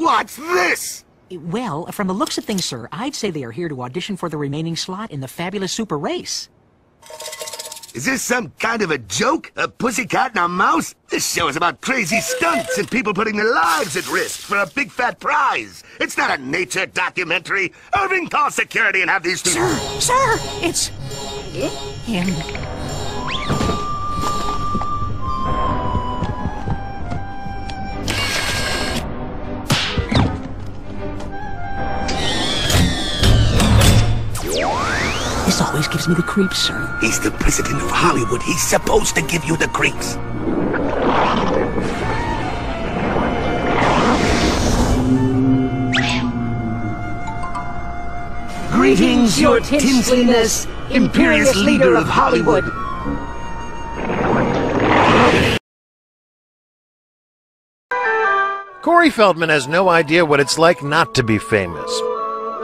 What's this? Well, from the looks of things, sir, I'd say they are here to audition for the remaining slot in the fabulous super race. Is this some kind of a joke? A pussycat and a mouse? This show is about crazy stunts and people putting their lives at risk for a big fat prize. It's not a nature documentary. Irving, call security and have these two... Sir, it's... him. This always gives me the creeps, sir. He's the president of Hollywood. He's supposed to give you the creeps. Greetings, your tinseliness, imperious leader of Hollywood. Corey Feldman has no idea what it's like not to be famous.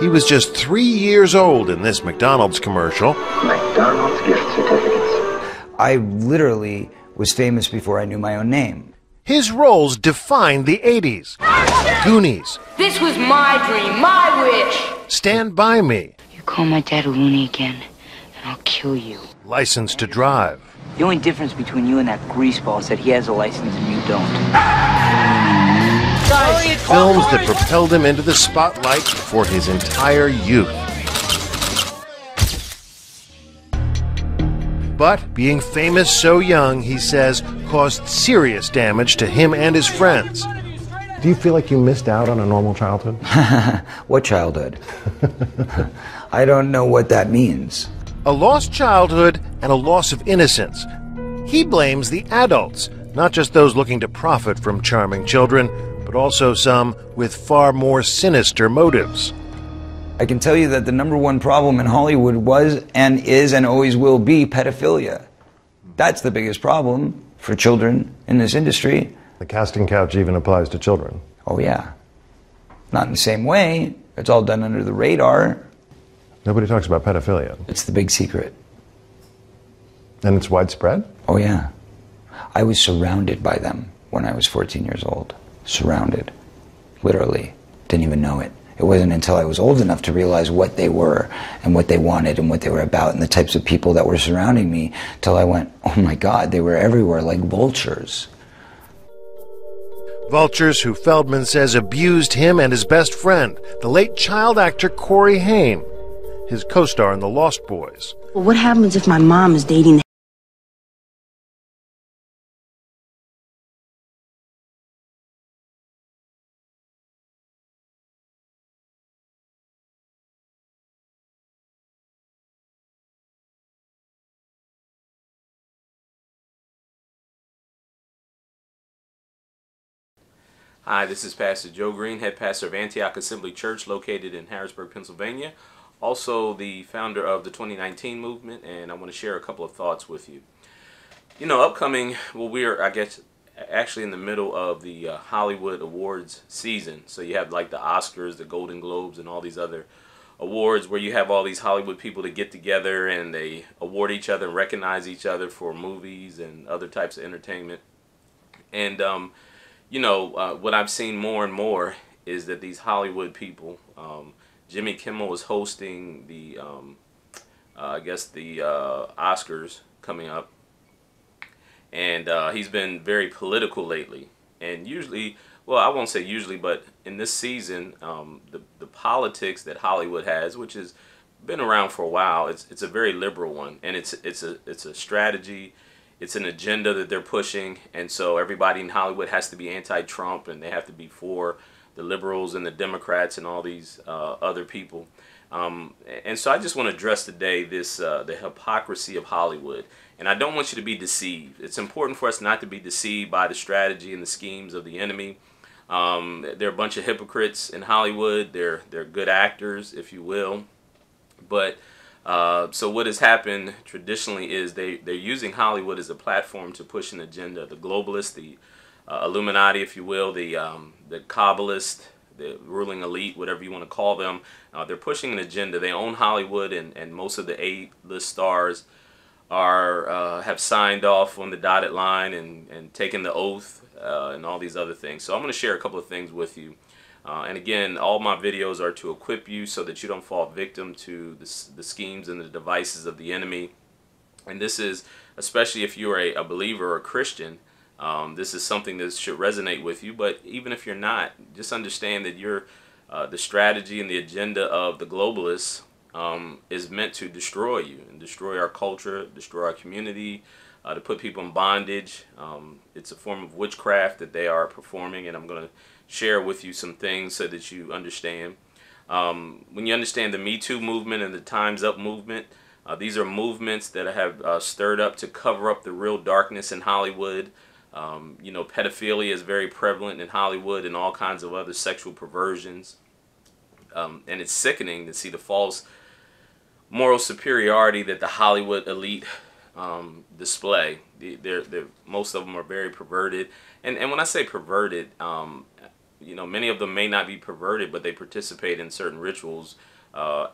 He was just 3 years old in this McDonald's commercial. McDonald's gift certificates. I literally was famous before I knew my own name. His roles defined the 80s. Goonies. This was my dream, my wish. Stand By Me. You call my dad a loony again, and I'll kill you. License to Drive. The only difference between you and that greaseball is that he has a license and you don't. Films that propelled him into the spotlight for his entire youth. But being famous so young, he says, caused serious damage to him and his friends. Do you feel like you missed out on a normal childhood? What childhood? I don't know what that means. A lost childhood and a loss of innocence. He blames the adults, not just those looking to profit from charming children, but also some with far more sinister motives. I can tell you that the #1 problem in Hollywood was and is and always will be pedophilia. That's the biggest problem for children in this industry. The casting couch even applies to children. Oh yeah. Not in the same way. It's all done under the radar. Nobody talks about pedophilia. It's the big secret. And it's widespread? Oh yeah. I was surrounded by them when I was 14 years old. Surrounded. Literally. Didn't even know it. It wasn't until I was old enough to realize what they were and what they wanted and what they were about and the types of people that were surrounding me till I went, oh my God, they were everywhere like vultures. Vultures who Feldman says abused him and his best friend, the late child actor Corey Haim, his co-star in The Lost Boys. Well, what happens if my mom is dating Hi, this is Pastor Joe Green, head pastor of Antioch Assembly Church located in Harrisburg, Pennsylvania. Also the founder of the 2019 movement, and I want to share a couple of thoughts with you. You know, upcoming, well, we're, I guess, actually in the middle of the Hollywood Awards season. So you have like the Oscars, the Golden Globes, and all these other awards where you have all these Hollywood people that get together and they award each other and recognize each other for movies and other types of entertainment. And, you know, what I've seen more and more is that these Hollywood people, Jimmy Kimmel is hosting the, I guess the Oscars coming up, and he's been very political lately. And usually, well, I won't say usually, but in this season, the politics that Hollywood has, which has been around for a while, it's a very liberal one, and it's a strategy. It's an agenda that they're pushing, and so everybody in Hollywood has to be anti-Trump, and they have to be for the liberals and the Democrats and all these other people. And so I just want to address today this the hypocrisy of Hollywood. And I don't want you to be deceived. It's important for us not to be deceived by the strategy and the schemes of the enemy. They're a bunch of hypocrites in Hollywood. They're good actors, if you will, but so what has happened traditionally is they're using Hollywood as a platform to push an agenda. The globalists, the Illuminati, if you will, the Kabbalists, the ruling elite, whatever you want to call them, they're pushing an agenda. They own Hollywood, and most of the A-list stars are have signed off on the dotted line and taken the oath and all these other things. So I'm going to share a couple of things with you. And again, all my videos are to equip you so that you don't fall victim to the schemes and the devices of the enemy. And this is, especially if you're a believer or a Christian, this is something that should resonate with you. But even if you're not, just understand that you're, the strategy and the agenda of the globalists is meant to destroy you and destroy our culture, destroy our community, to put people in bondage. It's a form of witchcraft that they are performing, and I'm going to share with you some things so that you understand. When you understand the Me Too movement and the Time's Up movement, these are movements that have stirred up to cover up the real darkness in Hollywood. You know, pedophilia is very prevalent in Hollywood and all kinds of other sexual perversions. And it's sickening to see the false moral superiority that the Hollywood elite display. Most of them are very perverted. And when I say perverted, you know, many of them may not be perverted, but they participate in certain rituals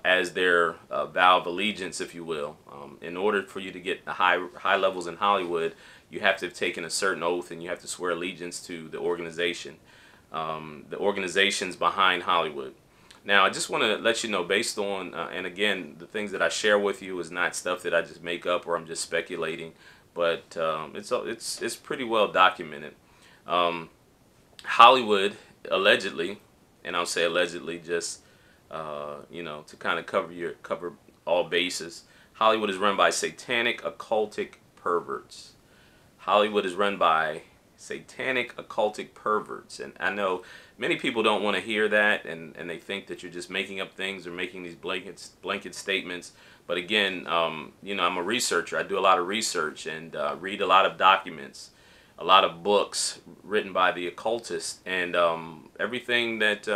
as their vow of allegiance, if you will. In order for you to get the high levels in Hollywood, you have to have taken a certain oath and you have to swear allegiance to the organization, the organizations behind Hollywood. Now, I just want to let you know, based on, and again, the things that I share with you is not stuff that I just make up or I'm just speculating, but it's pretty well documented. Hollywood, allegedly, and I'll say allegedly just, you know, to kind of cover all bases, Hollywood is run by satanic, occultic perverts. Hollywood is run by satanic, occultic perverts. And I know many people don't want to hear that, and they think that you're just making up things or making these blanket statements. But again, you know, I'm a researcher. I do a lot of research and read a lot of documents, a lot of books written by the occultists, and everything that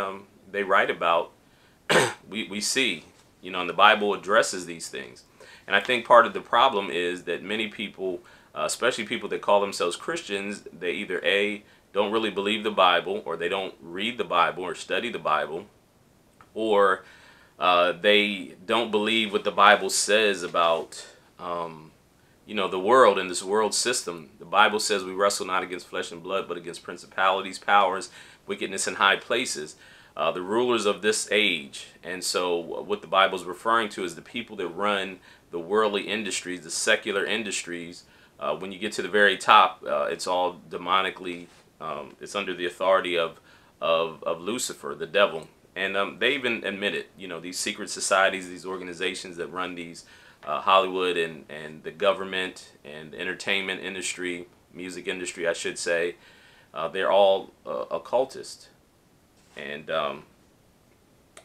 they write about, we see, you know, and the Bible addresses these things. And I think part of the problem is that many people, especially people that call themselves Christians, they either A, don't really believe the Bible, or they don't read the Bible or study the Bible, or they don't believe what the Bible says about, you know, the world and this world system. The Bible says we wrestle not against flesh and blood, but against principalities, powers, wickedness in high places, the rulers of this age. And so what the Bible is referring to is the people that run the worldly industries, the secular industries. When you get to the very top, it's all demonically, it's under the authority of Lucifer, the devil. And they even admit it, you know, these secret societies, these organizations that run these Hollywood and the government and the entertainment industry, music industry, I should say, they're all occultist. And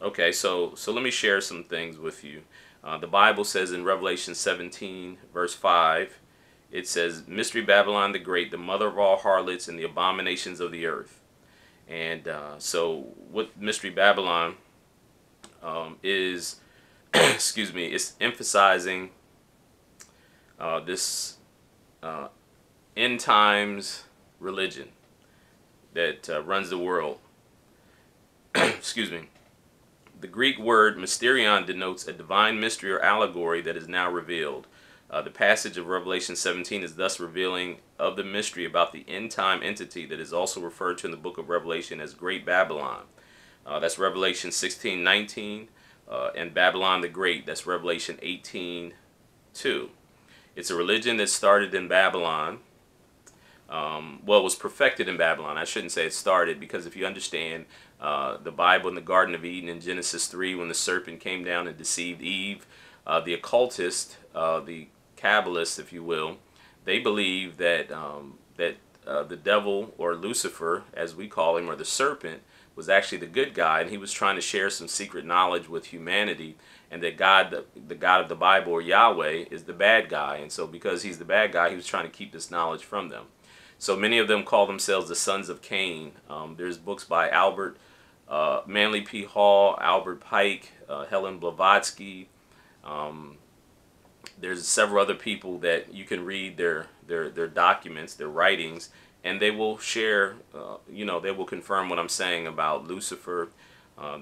okay, so let me share some things with you. The Bible says in Revelation 17, verse 5, it says, Mystery Babylon the Great, the mother of all harlots and the abominations of the earth. And so what Mystery Babylon is, excuse me, it's emphasizing this end times religion that runs the world. Excuse me. The Greek word mysterion denotes a divine mystery or allegory that is now revealed. The passage of Revelation 17 is thus revealing of the mystery about the end-time entity that is also referred to in the book of Revelation as Great Babylon. That's Revelation 16:19, and Babylon the Great, that's Revelation 18:2. It's a religion that started in Babylon. Well, it was perfected in Babylon. I shouldn't say it started, because if you understand the Bible in the Garden of Eden in Genesis 3, when the serpent came down and deceived Eve, the occultists, the Kabbalists, if you will, they believe that the devil, or Lucifer, as we call him, or the serpent, was actually the good guy, and he was trying to share some secret knowledge with humanity, and that God, the God of the Bible, or Yahweh, is the bad guy. And so because he's the bad guy, he was trying to keep this knowledge from them. So many of them call themselves the sons of Cain. There's books by Albert Manly P. Hall, Albert Pike, Helen Blavatsky. There's several other people that you can read their documents, their writings, and they will share, you know, they will confirm what I'm saying about Lucifer.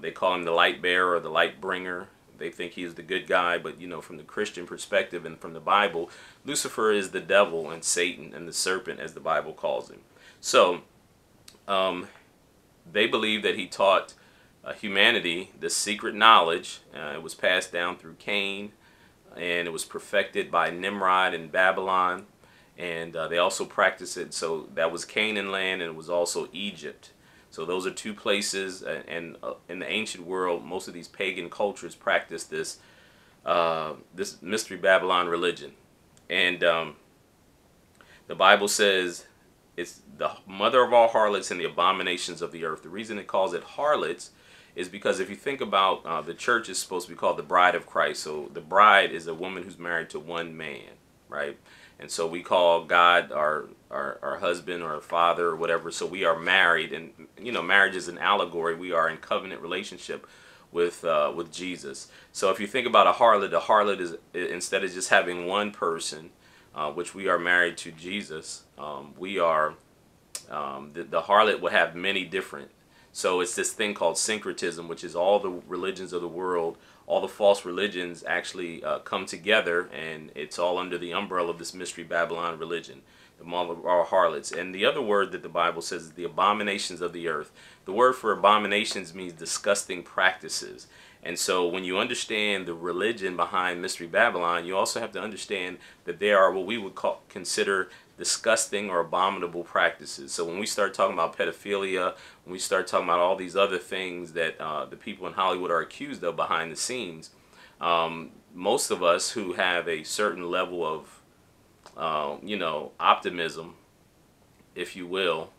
They call him the light bearer or the light bringer. They think he's the good guy, but, you know, from the Christian perspective and from the Bible, Lucifer is the devil and Satan and the serpent, as the Bible calls him. So they believe that he taught humanity this secret knowledge. It was passed down through Cain, and it was perfected by Nimrod in Babylon, and they also practiced it. So that was Canaan land, and it was also Egypt. So those are two places, and in the ancient world, most of these pagan cultures practiced this this mystery Babylon religion. And the Bible says it's the mother of all harlots and the abominations of the earth. The reason it calls it harlots is because if you think about the church is supposed to be called the bride of Christ. So the bride is a woman who's married to one man, right? And so we call God our husband or our father or whatever. So we are married, and you know, marriage is an allegory. We are in covenant relationship with Jesus. So if you think about a harlot is, instead of just having one person, which we are married to Jesus, we are the harlot will have many different. So it's this thing called syncretism, which is all the religions of the world, all the false religions actually come together, and it's all under the umbrella of this mystery Babylon religion, the mother of all harlots. And the other word that the Bible says is the abominations of the earth. The word for abominations means disgusting practices. And so when you understand the religion behind Mystery Babylon, you also have to understand that there are what we would consider disgusting or abominable practices. So when we start talking about pedophilia, when we start talking about all these other things that the people in Hollywood are accused of behind the scenes, most of us who have a certain level of, you know, optimism, if you will,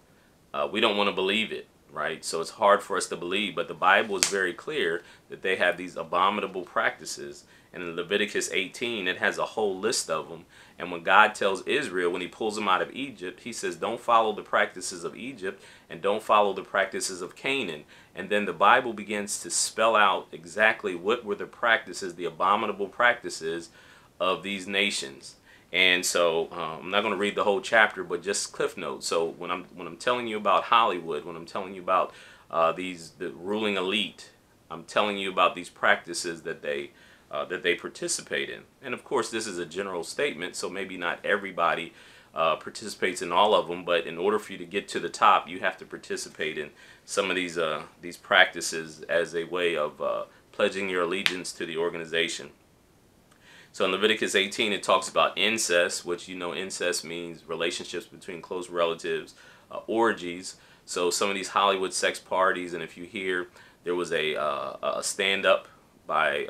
we don't want to believe it. Right? So it's hard for us to believe, but the Bible is very clear that they have these abominable practices. And in Leviticus 18, it has a whole list of them. And when God tells Israel, when he pulls them out of Egypt, he says, don't follow the practices of Egypt and don't follow the practices of Canaan. And then the Bible begins to spell out exactly what were the practices, the abominable practices of these nations. And so I'm not going to read the whole chapter, but just cliff notes. So when I'm telling you about Hollywood, when I'm telling you about the ruling elite, I'm telling you about these practices that they participate in. And of course, this is a general statement, so maybe not everybody participates in all of them. But in order for you to get to the top, you have to participate in some of these practices as a way of pledging your allegiance to the organization. So in Leviticus 18, it talks about incest, which, you know, incest means relationships between close relatives, orgies. So some of these Hollywood sex parties, and if you hear, there was a stand-up by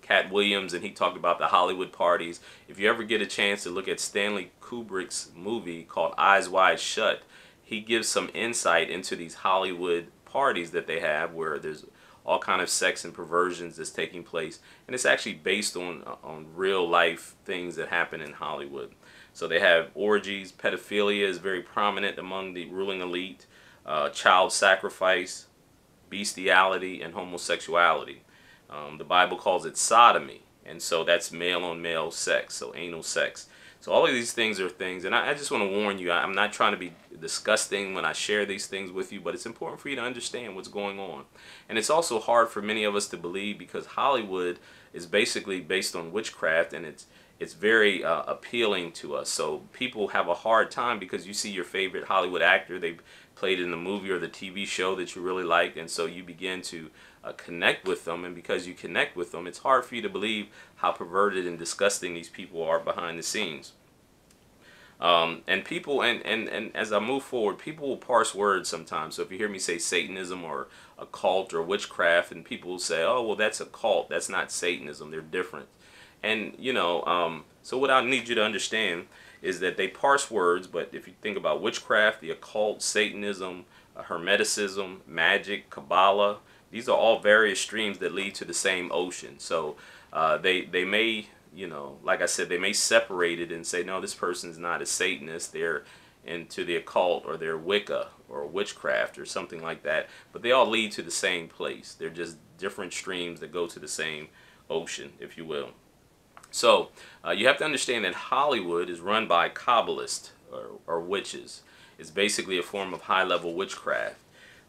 Cat Williams, and he talked about the Hollywood parties. If you ever get a chance to look at Stanley Kubrick's movie called Eyes Wide Shut, he gives some insight into these Hollywood parties that they have, where there's all kind of sex and perversions that's taking place, and it's actually based on real life things that happen in Hollywood. So they have orgies, pedophilia is very prominent among the ruling elite, child sacrifice, bestiality, and homosexuality. The Bible calls it sodomy, and so that's male on male sex, so anal sex. So all of these things are things, and I just want to warn you, I'm not trying to be disgusting when I share these things with you, but it's important for you to understand what's going on. And it's also hard for many of us to believe, because Hollywood is basically based on witchcraft, and it's very appealing to us. So people have a hard time because you see your favorite Hollywood actor, they played in the movie or the TV show that you really like, and so you begin to connect with them, and because you connect with them, it's hard for you to believe how perverted and disgusting these people are behind the scenes. And people, and as I move forward, people will parse words sometimes. So if you hear me say Satanism or occult or witchcraft, and people will say, oh, well, that's occult, that's not Satanism, they're different. And, you know, so what I need you to understand is that they parse words, but if you think about witchcraft, the occult, Satanism, Hermeticism, magic, Cabala, these are all various streams that lead to the same ocean. So they may, you know, like I said, they may separate it and say, no, this person's not a Satanist, they're into the occult, or they're Wicca or witchcraft or something like that. But they all lead to the same place. They're just different streams that go to the same ocean, if you will. So you have to understand that Hollywood is run by Kabbalists or witches. It's basically a form of high-level witchcraft.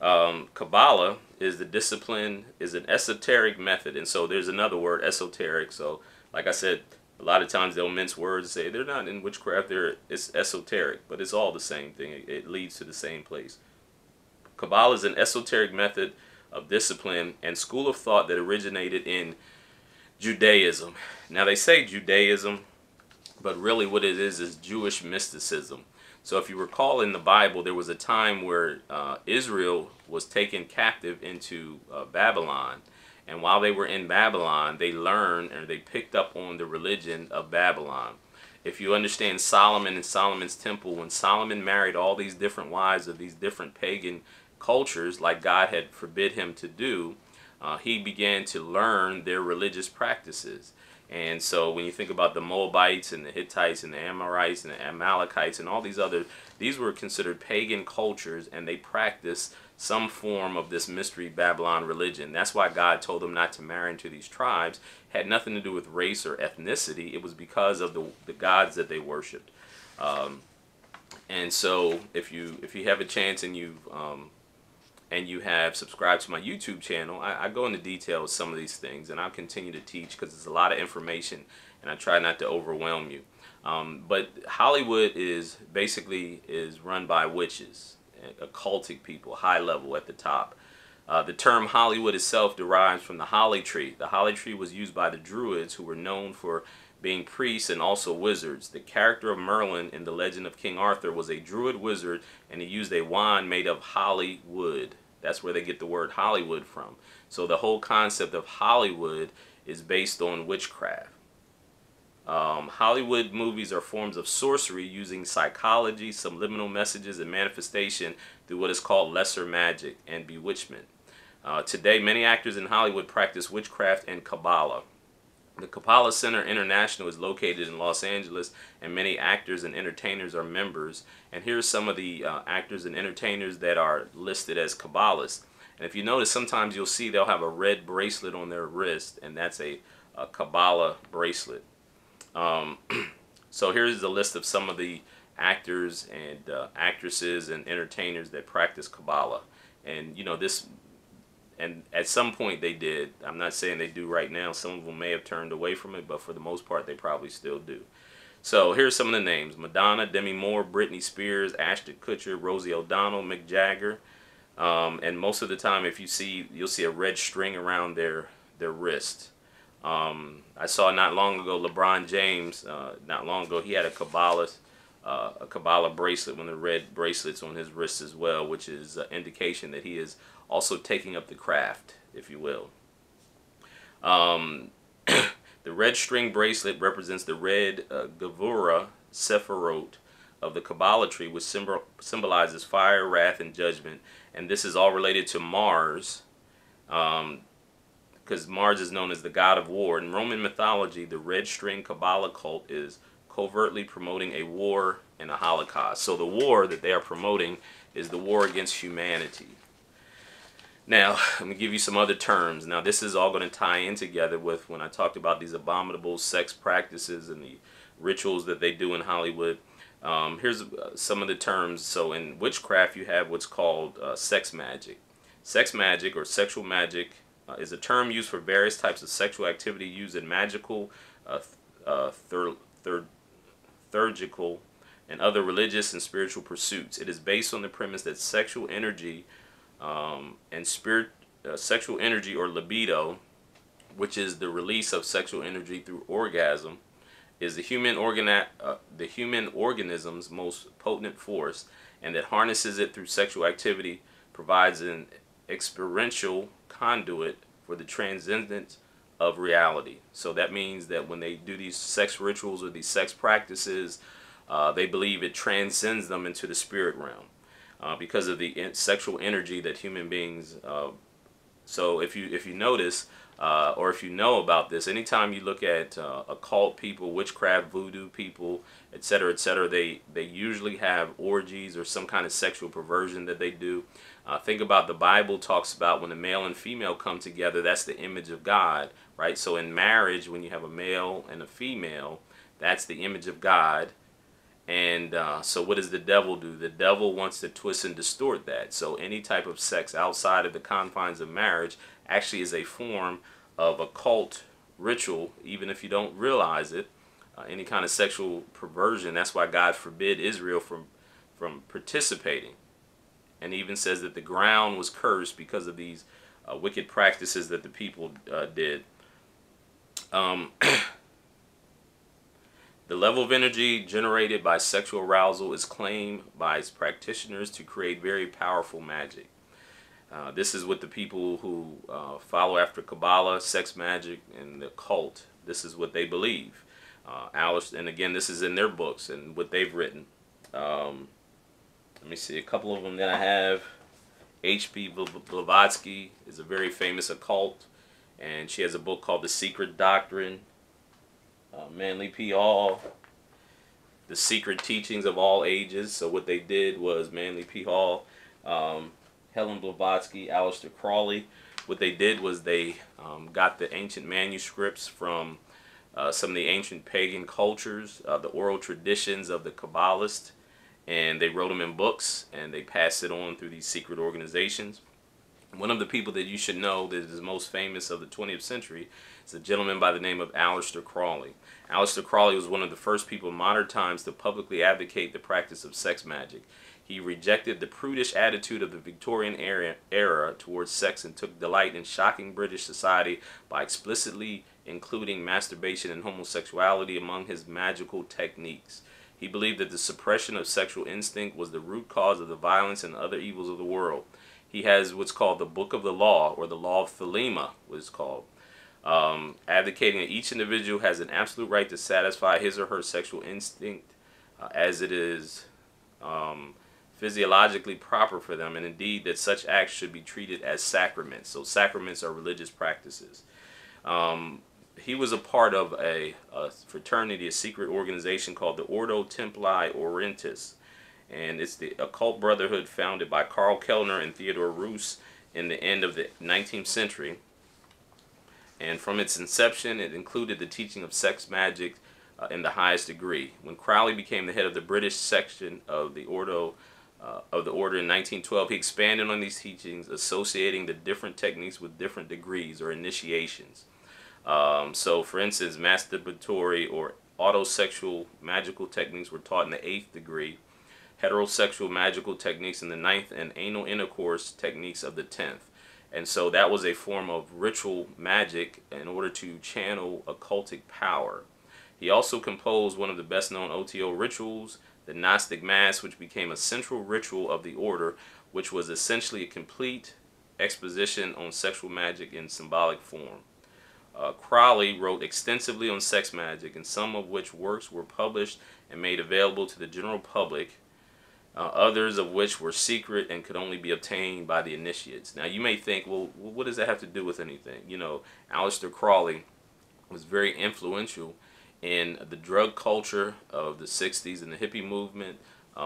Cabala is the discipline, is an esoteric method, and so there's another word, esoteric. So like I said, a lot of times they'll mince words and say they're not in witchcraft, it's esoteric, but it's all the same thing. It leads to the same place. Cabala is an esoteric method of discipline and school of thought that originated in Judaism. Now they say Judaism, but really what it is Jewish mysticism. So if you recall in the Bible, there was a time where Israel was taken captive into Babylon. And while they were in Babylon, they learned or they picked up on the religion of Babylon. If you understand Solomon and Solomon's temple, when Solomon married all these different wives of these different pagan cultures, like God had forbid him to do, he began to learn their religious practices. And so when you think about the Moabites and the Hittites and the Amorites and the Amalekites and all these other, these were considered pagan cultures, and they practiced some form of this mystery Babylon religion. That's why God told them not to marry into these tribes. It had nothing to do with race or ethnicity. It was because of the gods that they worshipped. And so if you have a chance and you have subscribed to my YouTube channel, I go into detail with some of these things, and I'll continue to teach because it's a lot of information, and I try not to overwhelm you. But Hollywood is run by witches, occultic people, high level at the top. The term Hollywood itself derives from the holly tree. The holly tree was used by the Druids, who were known for being priests and also wizards. The character of Merlin in the legend of King Arthur was a Druid wizard, and he used a wand made of holly wood. That's where they get the word Hollywood from. So the whole concept of Hollywood is based on witchcraft. Hollywood movies are forms of sorcery using psychology, subliminal messages, and manifestation through what is called lesser magic and bewitchment. Today, many actors in Hollywood practice witchcraft and Cabala. The Cabala Center International is located in Los Angeles, and many actors and entertainers are members. And here's some of the actors and entertainers that are listed as Kabbalists. And if you notice, sometimes you'll see they'll have a red bracelet on their wrist, and that's a Kabbalah bracelet. So here's the list of some of the actors and actresses and entertainers that practice Kabbalah. And you know, this, and at some point they did. I'm not saying they do right now. Some of them may have turned away from it, but for the most part they probably still do. So here's some of the names: Madonna, Demi Moore, Britney Spears, Ashton Kutcher, Rosie O'Donnell, Mick Jagger. And most of the time, if you see, you'll see a red string around their wrist. I saw not long ago LeBron James. Not long ago, he had a Kabbalah bracelet, one of the red bracelets on his wrist as well, which is an indication that he is also taking up the craft, if you will. The red string bracelet represents the red Gevura Sephirot of the Kabbalah tree, which symbolizes fire, wrath, and judgment. And this is all related to Mars, because Mars is known as the god of war. In Roman mythology, the red string Kabbalah cult is covertly promoting a war and a holocaust. So the war that they are promoting is the war against humanity. Now, let me give you some other terms. Now, this is all going to tie in together with when I talked about these abominable sex practices and the rituals that they do in Hollywood. Here's some of the terms. So in witchcraft, you have what's called sex magic. Sex magic or sexual magic is a term used for various types of sexual activity used in magical, liturgical, and other religious and spiritual pursuits. It is based on the premise that sexual energy sexual energy or libido, which is the release of sexual energy through orgasm, is the human organism's most potent force, and that harnesses it through sexual activity, provides an experiential conduit for the transcendence of reality. So that means that when they do these sex rituals or these sex practices, they believe it transcends them into the spirit realm because of the sexual energy that human beings. So if you notice, or if you know about this, anytime you look at occult people, witchcraft, voodoo people, etc., they usually have orgies or some kind of sexual perversion that they do. Think about the Bible talks about when a male and female come together, that's the image of God, right? So in marriage, when you have a male and a female, that's the image of God. And so what does the devil do? The devil wants to twist and distort that. So any type of sex outside of the confines of marriage actually is a form of occult ritual, even if you don't realize it. Any kind of sexual perversion, that's why God forbid Israel from participating. And even says that the ground was cursed because of these wicked practices that the people did. The level of energy generated by sexual arousal is claimed by its practitioners to create very powerful magic. This is what the people who follow after Cabala, sex magic, and the occult, this is what they believe. And again, this is in their books and what they've written. Let me see, a couple of them that I have. H.P. Blavatsky is a very famous occult, and she has a book called The Secret Doctrine. Manly P. Hall, The Secret Teachings of All Ages. So what they did was Manly P. Hall, Helen Blavatsky, Aleister Crowley. What they did was they got the ancient manuscripts from some of the ancient pagan cultures, the oral traditions of the Kabbalists, and they wrote them in books, and they passed it on through these secret organizations. One of the people that you should know that is most famous of the 20th century is a gentleman by the name of Aleister Crowley. Aleister Crowley was one of the first people in modern times to publicly advocate the practice of sex magic. He rejected the prudish attitude of the Victorian era towards sex and took delight in shocking British society by explicitly including masturbation and homosexuality among his magical techniques. He believed that the suppression of sexual instinct was the root cause of the violence and other evils of the world. He has what's called the Book of the Law, or the Law of Thelema, what it's called, advocating that each individual has an absolute right to satisfy his or her sexual instinct as it is physiologically proper for them, and indeed that such acts should be treated as sacraments. So sacraments are religious practices. He was a part of a fraternity, a secret organization called the Ordo Templi Orientis. And it's the occult brotherhood founded by Karl Kellner and Theodore Roos in the end of the 19th century. And from its inception, it included the teaching of sex magic in the highest degree. When Crowley became the head of the British section of the order in 1912, he expanded on these teachings, associating the different techniques with different degrees or initiations. So, for instance, masturbatory or autosexual magical techniques were taught in the 8th degree, heterosexual magical techniques in the 9th, and anal intercourse techniques of the 10th. And so that was a form of ritual magic in order to channel occultic power. He also composed one of the best known OTO rituals, the Gnostic Mass, which became a central ritual of the order, which was essentially a complete exposition on sexual magic in symbolic form. Crowley wrote extensively on sex magic, and some of which works were published and made available to the general public, others of which were secret and could only be obtained by the initiates. Now you may think, well, what does that have to do with anything? You know, Aleister Crowley was very influential in the drug culture of the 60s and the hippie movement.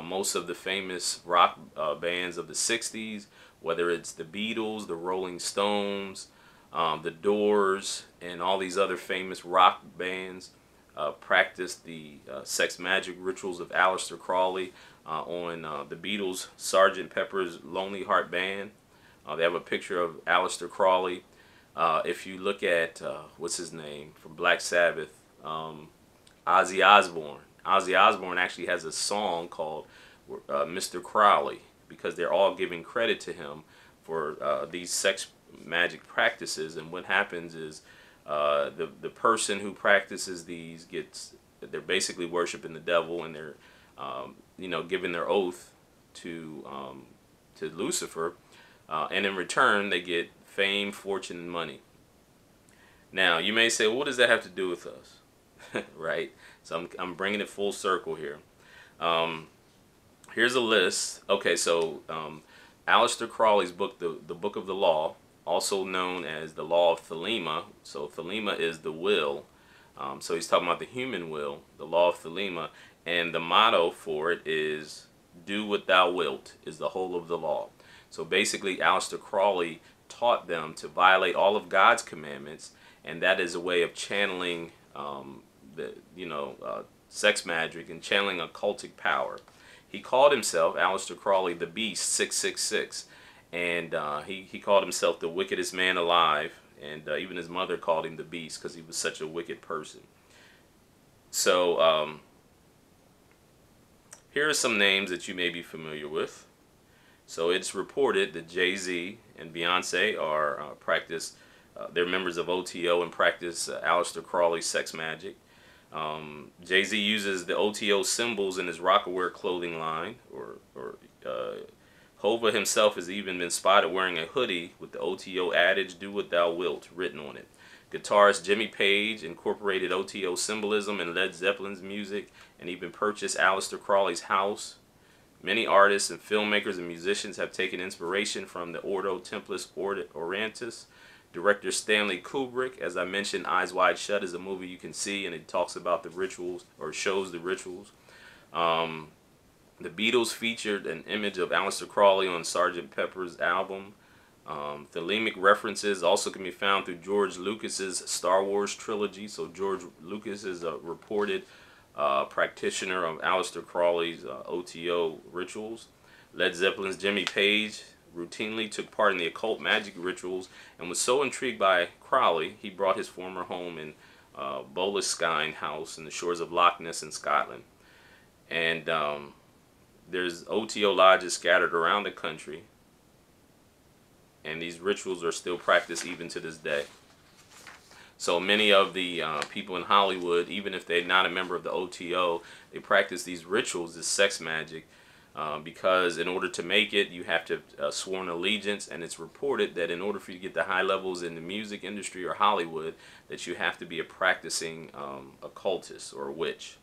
Most of the famous rock bands of the 60s, whether it's the Beatles, the Rolling Stones, the Doors, and all these other famous rock bands practiced the sex magic rituals of Aleister Crowley. On the Beatles' Sgt. Pepper's Lonely Heart Band, they have a picture of Aleister Crowley. If you look at, what's his name, from Black Sabbath, Ozzy Osbourne. Ozzy Osbourne actually has a song called Mr. Crowley, because they're all giving credit to him for these sex magic practices. And what happens is the person who practices these they're basically worshiping the devil, and they're you know, giving their oath to Lucifer, and in return they get fame, fortune, and money. Now you may say, well, what does that have to do with us? Right? So I'm bringing it full circle here. Here's a list. Okay, so Aleister Crowley's book, the Book of the Law, also known as the Law of Thelema. So Thelema is the will. So he's talking about the human will, the Law of Thelema. And the motto for it is, do what thou wilt, is the whole of the law. So basically, Aleister Crowley taught them to violate all of God's commandments, and that is a way of channeling sex magic and channeling occultic power. He called himself, Aleister Crowley, the Beast 666, and he called himself the wickedest man alive, and even his mother called him the Beast because he was such a wicked person. So here are some names that you may be familiar with. So it's reported that Jay-Z and Beyonce are they're members of OTO and practice Aleister Crowley's sex magic. Jay-Z uses the OTO symbols in his Rockaware clothing line, Hova himself has even been spotted wearing a hoodie with the OTO adage, "Do what thou wilt," written on it. Guitarist Jimmy Page incorporated OTO symbolism in Led Zeppelin's music and even purchased Aleister Crowley's house. Many artists and filmmakers and musicians have taken inspiration from the Ordo Templis Orientis. Director Stanley Kubrick, as I mentioned, Eyes Wide Shut is a movie you can see, and it talks about the rituals, or shows the rituals. The Beatles featured an image of Aleister Crowley on Sgt. Pepper's album. Thelemic references also can be found through George Lucas's Star Wars trilogy. So George Lucas is a reported practitioner of Aleister Crowley's OTO rituals. Led Zeppelin's Jimmy Page routinely took part in the occult magic rituals and was so intrigued by Crowley, he brought his former home in Boleskine House in the shores of Loch Ness in Scotland. And there's OTO lodges scattered around the country, and these rituals are still practiced even to this day. So many of the people in Hollywood, even if they're not a member of the OTO, they practice these rituals, this sex magic, because in order to make it, you have to have sworn allegiance, and it's reported that in order for you to get the high levels in the music industry or Hollywood, that you have to be a practicing occultist or a witch.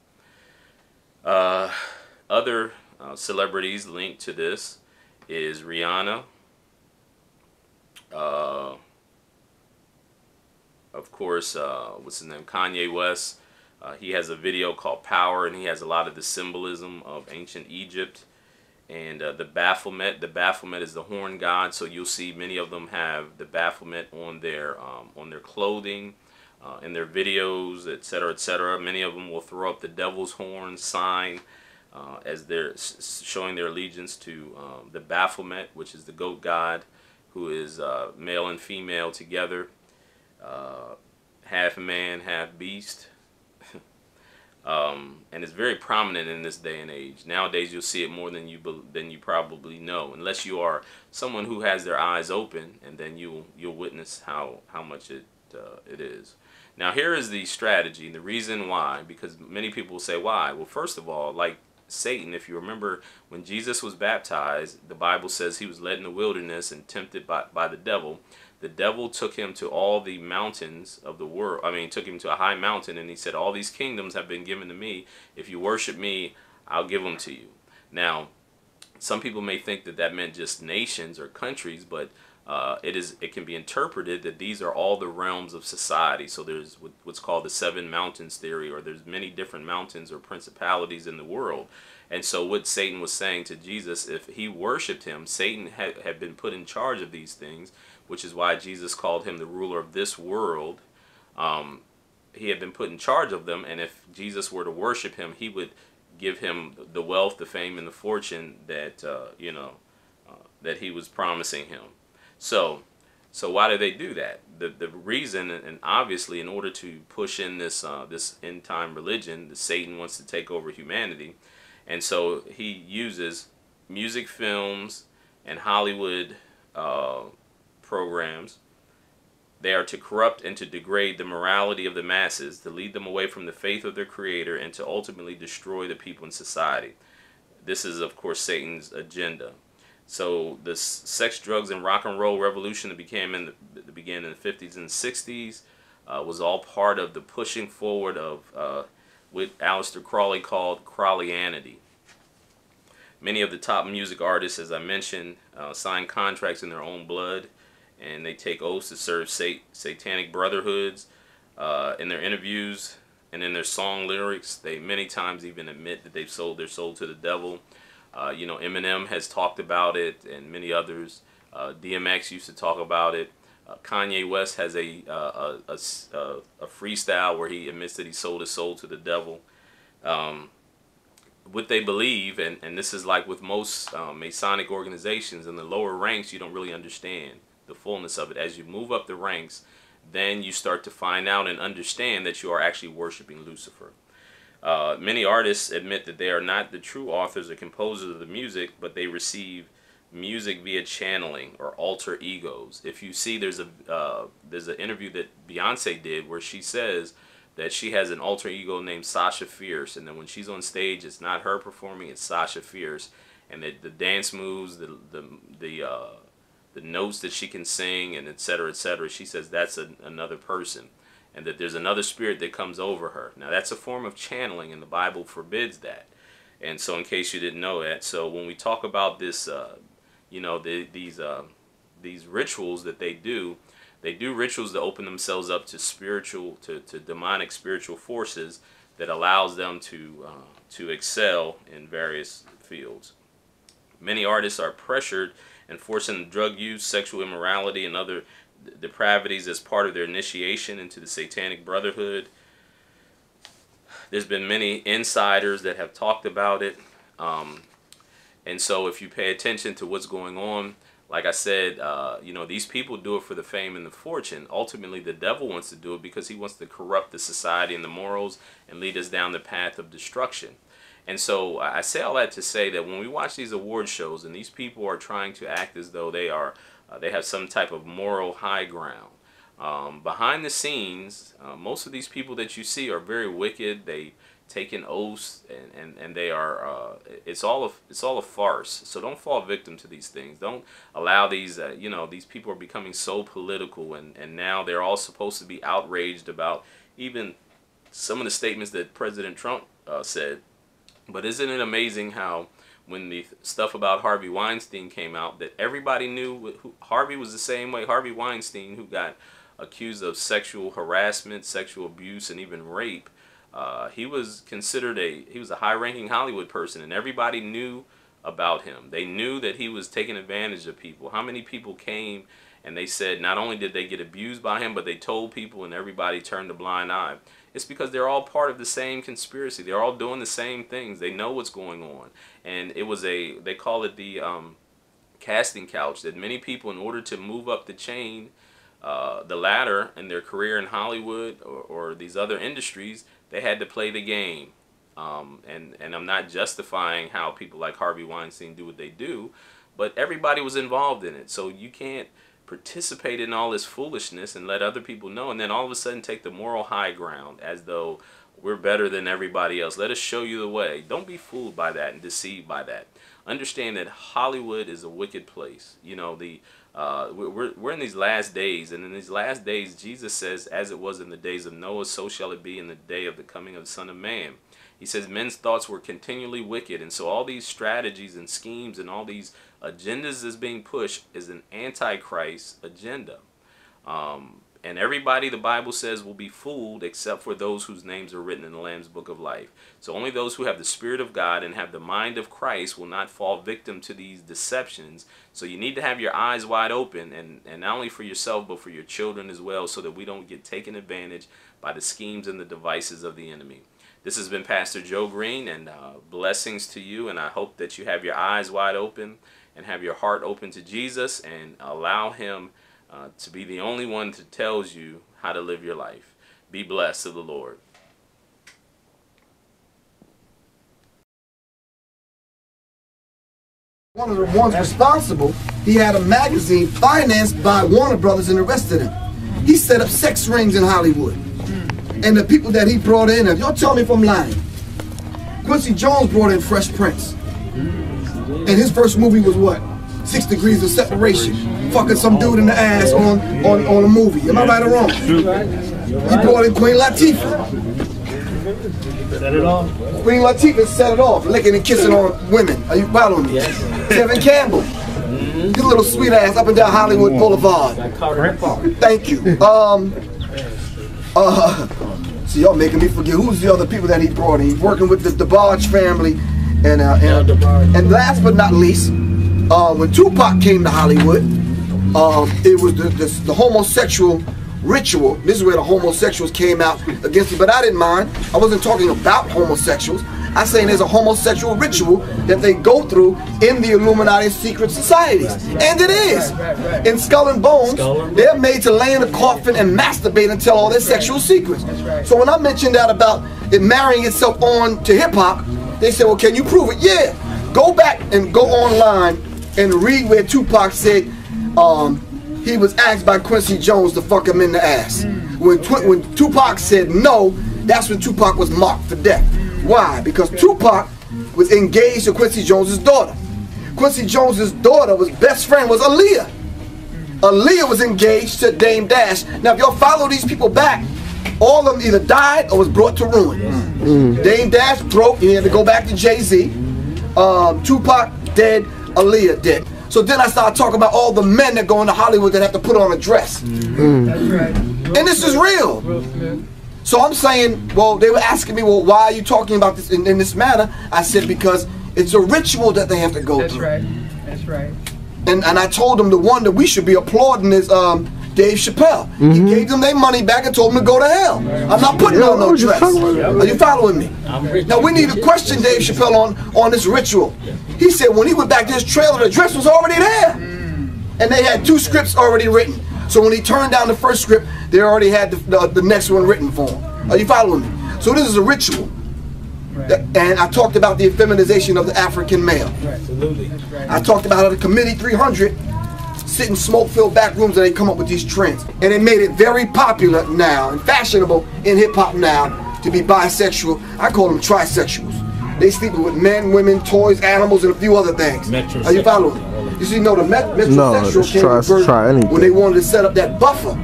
Other celebrities linked to this is Rihanna, of course, what's his name, Kanye West. He has a video called Power, and he has a lot of the symbolism of ancient Egypt. And the Baphomet is the horn god, so you'll see many of them have the Baphomet on their clothing, in their videos, etc., etc. Many of them will throw up the devil's horn sign as they're showing their allegiance to the Baphomet, which is the goat god, who is male and female together, half man, half beast. And it's very prominent in this day and age. Nowadays, you'll see it more than you probably know, unless you are someone who has their eyes open, and then you'll witness how much it is. Now, here is the strategy, the reason why, because many people will say, why? Well, first of all, like Satan, if you remember, when Jesus was baptized, the Bible says he was led in the wilderness and tempted by the devil. The devil took him to all the mountains of the world. I mean, took him to a high mountain, and he said, all these kingdoms have been given to me. If you worship me, I'll give them to you. Now, some people may think that that meant just nations or countries, but it can be interpreted that these are all the realms of society. So there's what's called the seven mountains theory, or there's many different mountains or principalities in the world. And so what Satan was saying to Jesus, if he worshipped him, Satan had been put in charge of these things, which is why Jesus called him the ruler of this world. He had been put in charge of them, and if Jesus were to worship him, he would give him the wealth, the fame, and the fortune that that he was promising him. So why do they do that? The reason, and obviously, in order to push in this this end time religion, that Satan wants to take over humanity, and so he uses music, films, and Hollywood programs. They are to corrupt and to degrade the morality of the masses, to lead them away from the faith of their Creator, and to ultimately destroy the people in society. This is, of course, Satan's agenda. So this sex, drugs, and rock and roll revolution that began in the 50s and 60s was all part of the pushing forward of what Aleister Crowley called Crowleyanity. Many of the top music artists, as I mentioned, sign contracts in their own blood, and they take oaths to serve satanic brotherhoods. In their interviews and in their song lyrics, they many times even admit that they've sold their soul to the devil. You know, Eminem has talked about it, and many others. DMX used to talk about it. Kanye West has a freestyle where he admits that he sold his soul to the devil. What they believe, and this is like with most Masonic organizations, in the lower ranks you don't really understand the fullness of it. As you move up the ranks, then you start to find out and understand that you are actually worshiping Lucifer. Many artists admit that they are not the true authors or composers of the music, but they receive music via channeling or alter egos. If you see, there's an interview that Beyonce did where she says that she has an alter ego named Sasha Fierce, and then when she's on stage, it's not her performing, it's Sasha Fierce, and the dance moves, the notes that she can sing, and etc., etc. She says that's another person, and that there's another spirit that comes over her. Now that's a form of channeling, and the Bible forbids that. And so, in case you didn't know that, so when we talk about this, you know, these rituals that they do rituals to open themselves up to spiritual, to demonic spiritual forces that allows them to excel in various fields. Many artists are pressured and forced into drug use, sexual immorality, and other depravities as part of their initiation into the Satanic Brotherhood. There's been many insiders that have talked about it. And so if you pay attention to what's going on, like I said, you know, these people do it for the fame and the fortune. Ultimately, the devil wants to do it because he wants to corrupt the society and the morals and lead us down the path of destruction. And so I say all that to say that when we watch these award shows and these people are trying to act as though they have some type of moral high ground, behind the scenes, most of these people that you see are very wicked. They take an oath, and they are it's all a farce. So don't fall victim to these things. Don't allow these you know, these people are becoming so political, and now they're all supposed to be outraged about even some of the statements that President Trump said. But isn't it amazing how when the stuff about Harvey Weinstein came out, that everybody knew Harvey was the same way. Harvey Weinstein, who got accused of sexual harassment, sexual abuse, and even rape, he was considered he was a high-ranking Hollywood person, and everybody knew about him. They knew that he was taking advantage of people. How many people came and they said not only did they get abused by him, but they told people, and everybody turned a blind eye. It's because they're all part of the same conspiracy. They're all doing the same things. They know what's going on. And it was they call it the casting couch, that many people, in order to move up the chain, the ladder in their career in Hollywood or these other industries, they had to play the game. And I'm not justifying how people like Harvey Weinstein do what they do, but everybody was involved in it. So you can't participate in all this foolishness and let other people know, and then all of a sudden take the moral high ground as though we're better than everybody else. Let us show you the way. Don't be fooled by that and deceived by that. Understand that Hollywood is a wicked place. You know, we're in these last days, and in these last days, Jesus says, as it was in the days of Noah, so shall it be in the day of the coming of the Son of Man. He says men's thoughts were continually wicked, and so all these strategies and schemes and all these agendas that's being pushed is an Antichrist agenda. And everybody, the Bible says, will be fooled except for those whose names are written in the Lamb's Book of Life. So only those who have the Spirit of God and have the mind of Christ will not fall victim to these deceptions. So you need to have your eyes wide open, and not only for yourself, but for your children as well, so that we don't get taken advantage by the schemes and the devices of the enemy. This has been Pastor Joe Green, and blessings to you, and I hope that you have your eyes wide open and have your heart open to Jesus, and allow him to be the only one that tells you how to live your life. Be blessed of the Lord. One of the ones responsible, he had a magazine financed by Warner Brothers and the rest of them. He set up sex rings in Hollywood. And the people that he brought in, if y'all tell me if I'm lying, Quincy Jones brought in Fresh Prince. And his first movie was what? 6 Degrees of Separation. Fucking some dude in the ass on a movie. Am I right or wrong? He brought in Queen Latifah. Set it off. Queen Latifah set it off, licking and kissing on women. Are you following me? Yes. Kevin Campbell. His little sweet ass up and down Hollywood Boulevard. Thank you. So y'all making me forget who's the other people that he brought in. He's working with the Barge family, and last but not least, when Tupac came to Hollywood, it was the homosexual ritual. This is where the homosexuals came out against it, but I didn't mind. I wasn't talking about homosexuals. I'm saying there's a homosexual ritual that they go through in the Illuminati secret societies. And it is. In Skull and Bones, they're made to lay in a coffin and masturbate and tell all their sexual secrets. So when I mentioned that about it marrying itself on to hip-hop, they said, well, can you prove it? Yeah. Go back and go online and read where Tupac said he was asked by Quincy Jones to fuck him in the ass. When Tupac said no, that's when Tupac was marked for death. Why? Because Tupac was engaged to Quincy Jones's daughter. Quincy Jones's daughter was best friend was Aaliyah. Aaliyah was engaged to Dame Dash. Now, if y'all follow these people back, all of them either died or was brought to ruin. Dame Dash broke, he had to go back to Jay-Z. Tupac dead, Aaliyah dead. So then I started talking about all the men that go into Hollywood that have to put on a dress. That's right. And this is real. So I'm saying, well, they were asking me, well, why are you talking about this in this manner? I said, because it's a ritual that they have to go through. That's right. That's right. And I told them the one that we should be applauding is Dave Chappelle. He gave them their money back and told them to go to hell. I'm not putting on no dress. Are you following me? Now we need to question Dave Chappelle on this ritual. He said when he went back to his trailer, the dress was already there. And they had 2 scripts already written. So when he turned down the first script, they already had the next one written for him. Are you following me? So this is a ritual. And I talked about the effeminization of the African male. Absolutely. I talked about how the Committee 300 sit in smoke-filled back rooms and they come up with these trends. And it made it very popular now and fashionable in hip-hop now to be bisexual. I call them trisexuals. They sleep with men, women, toys, animals, and a few other things. Are you following? You see, no, the metrosexual came when they wanted to set up that buffer.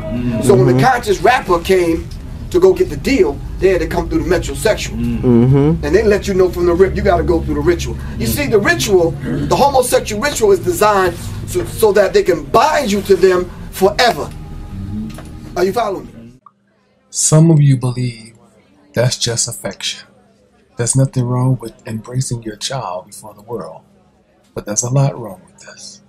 So when the conscious rapper came to go get the deal, they had to come through the metrosexual. And they let you know from the rip, you got to go through the ritual. You see, the ritual, the homosexual ritual is designed so that they can bind you to them forever. Are you following me? Some of you believe that's just affection. There's nothing wrong with embracing your child before the world. But there's a lot wrong with this.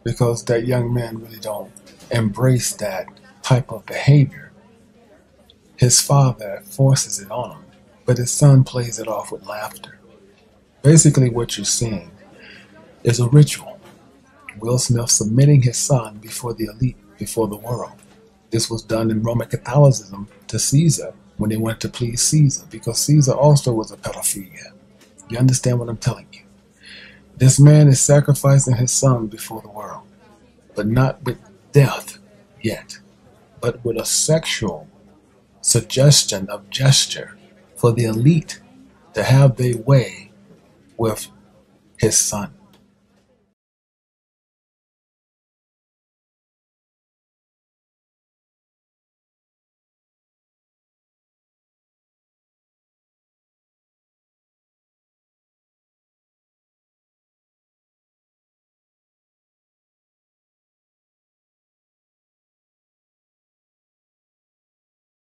Because that young man really don't embrace that type of behavior. His father forces it on him, but his son plays it off with laughter. Basically what you're seeing is a ritual. Will Smith submitting his son before the elite, before the world. This was done in Roman Catholicism to Caesar when they wanted to please Caesar, because Caesar also was a pedophilia. You understand what I'm telling you? This man is sacrificing his son before the world, but not with death yet, but with a sexual suggestion of gesture for the elite to have their way with his son.